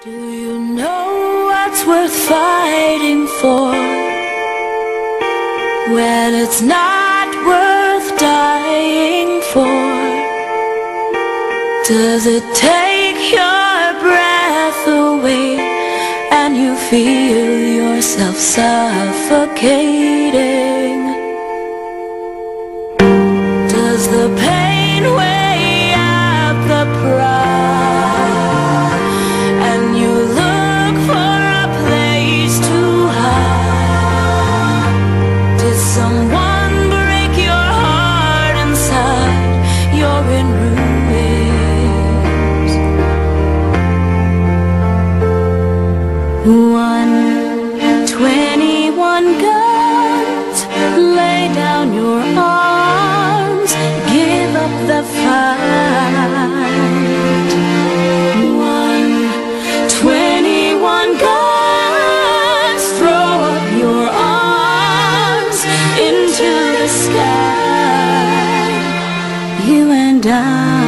Do you know what's worth fighting for when it's not worth dying for? Does it take your breath away and you feel yourself suffocating? Does the pain weigh out the pride? Someone break your heart inside? You're in ruins. 121 guns, lay down your arms, give up the fight. 121 guns, throw up your arms into the sky, you and I.